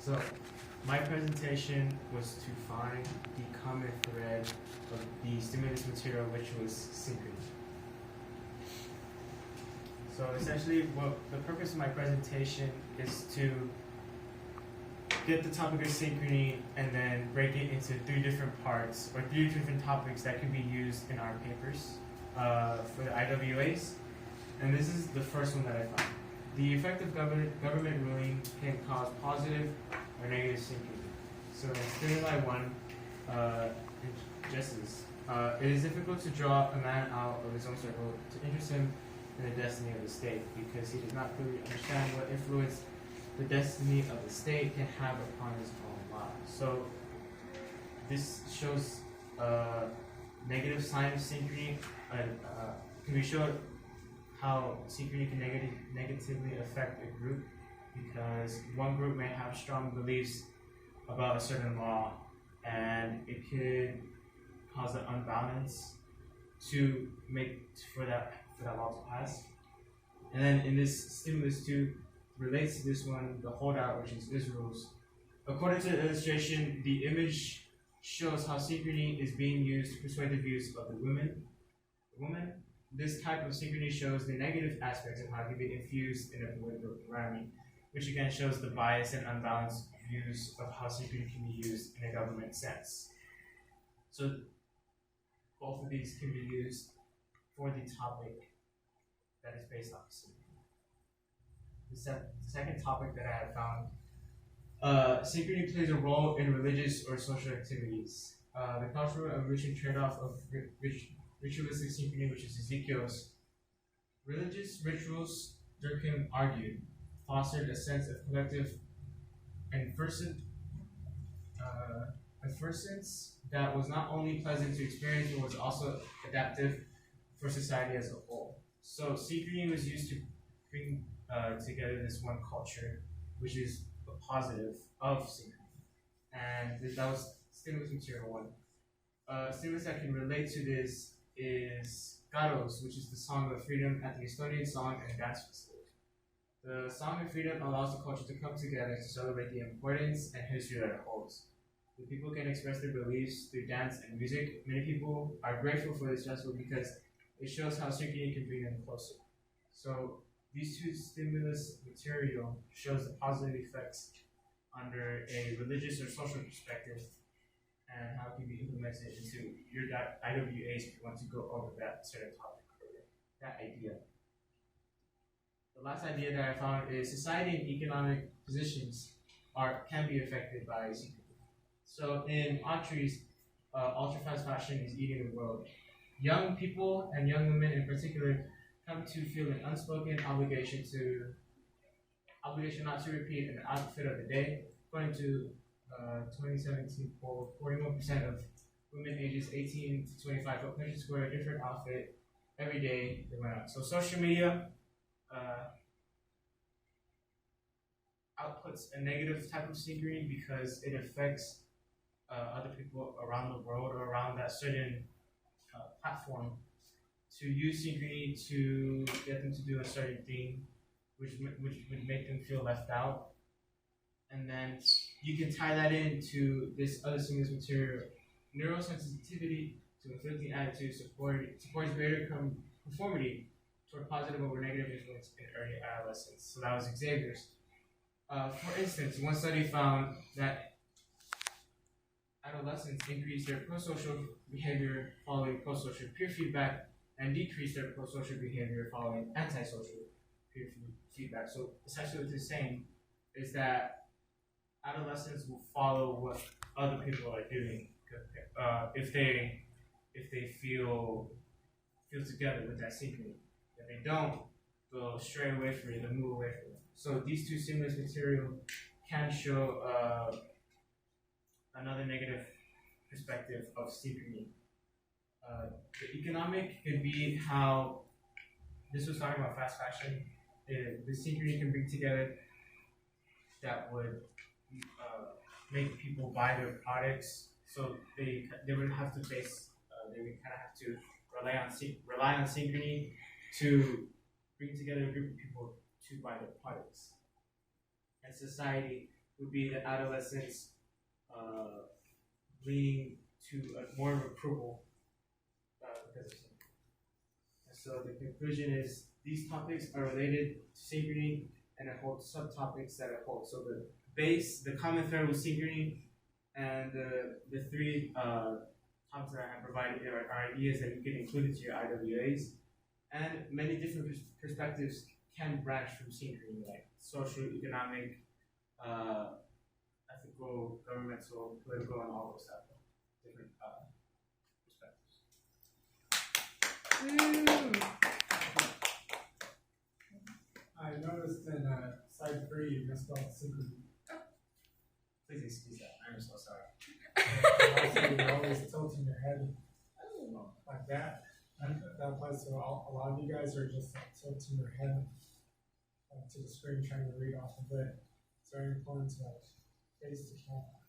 So, my presentation was to find the common thread of the stimulus material, which was synchrony. So essentially, the purpose of my presentation is to get the topic of synchrony and then break it into 3 different parts, or 3 different topics that can be used in our papers for the IWAs. And this is the first one that I found. The effect of government ruling can cause positive or negative synchrony. So in stimuli 1, justice. It is difficult to draw a man out of his own circle to interest him in the destiny of the state, because he does not clearly understand what influence the destiny of the state can have upon his own life. So this shows a negative sign of synchrony. Can we show how synchrony can negatively affect a group? Because one group may have strong beliefs about a certain law, and it could cause an unbalance to make for that law to pass. And then in this stimulus 2 relates to this one, the holdout, which is Israel's. According to the illustration, the image shows how synchrony is being used to persuade the views of the woman. This type of synchrony shows the negative aspects of how it can be infused in a political environment, which again shows the bias and unbalanced views of how synchrony can be used in a government sense. So both of these can be used for the topic that is based off synchrony. The second topic that I have found, synchrony plays a role in religious or social activities. The Cultural Evolution trade-off of ritualistic synchrony, which is Ezekiel's. Religious rituals, Durkheim argued, fostered a sense of collective effervescence that was not only pleasant to experience, but was also adaptive for society as a whole. So synchrony was used to bring together this one culture, which is a positive of synchrony. And that was stimulus material 1. Stimulus that can relate to this is Garos, which is the Song of Freedom at the Estonian Song and Dance Festival. The Song of Freedom allows the culture to come together to celebrate the importance and history that it holds. The people can express their beliefs through dance and music. Many people are grateful for this festival because it shows how synchrony can bring them closer. So these 2 stimulus material shows the positive effects under a religious or social perspective, and how it can be implemented into your IWAs if you want to go over that certain topic or that idea. The last idea that I found is society and economic positions can be affected by synchrony. So in Autry's, ultra-fast fashion is eating the world. Young people and young women in particular come to feel an unspoken obligation not to repeat an outfit of the day. According to 2017 poll, 41% of women ages 18 to 25 are planning to wear a different outfit every day they went out. So social media outputs a negative type of synchrony because it affects other people around the world or around that certain platform to use synchrony to get them to do a certain thing, which would make them feel left out. And then you can tie that into this other stimulus material. Neurosensitivity to inflicting attitudes supports greater conformity toward positive over negative influence in early adolescence. So that was Xavier's. For instance, one study found that adolescents increase their prosocial behavior following prosocial peer feedback and decrease their prosocial behavior following antisocial peer feedback. So essentially what it's saying is that adolescents will follow what other people are doing if they feel together with that synchrony. If they don't, they'll stray away from it, they'll move away from it. So these 2 stimulus material can show another negative perspective of synchrony. The economic could be how this was talking about fast fashion. The synchrony can bring together that would make people buy their products, so they would have to face they would kind of have to rely on synchrony to bring together a group of people to buy their products. And society would be the adolescents leaning to more of approval because of synchrony. And so the conclusion is these topics are related to synchrony and it holds subtopics that it holds. So the base, the common thread was synchrony, and the three topics that I have provided here are ideas that you can include into your IWAs. And many different perspectives can branch from synchrony, like social, economic, ethical, governmental, political, and all those stuff. Different perspectives. I noticed in slide 3 you missed out synchrony. Please excuse that. I'm so sorry. Also, you're always tilting your head like that. And that applies to a lot of you guys are just tilting your head to the screen trying to read off of it. It's very important to face the camera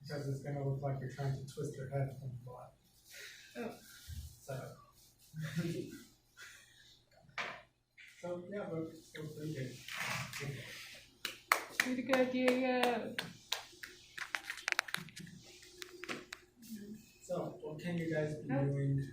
because it's going to look like you're trying to twist your head from the bottom. So yeah, but still pretty good. Pretty good, Diego. So what can you guys be doing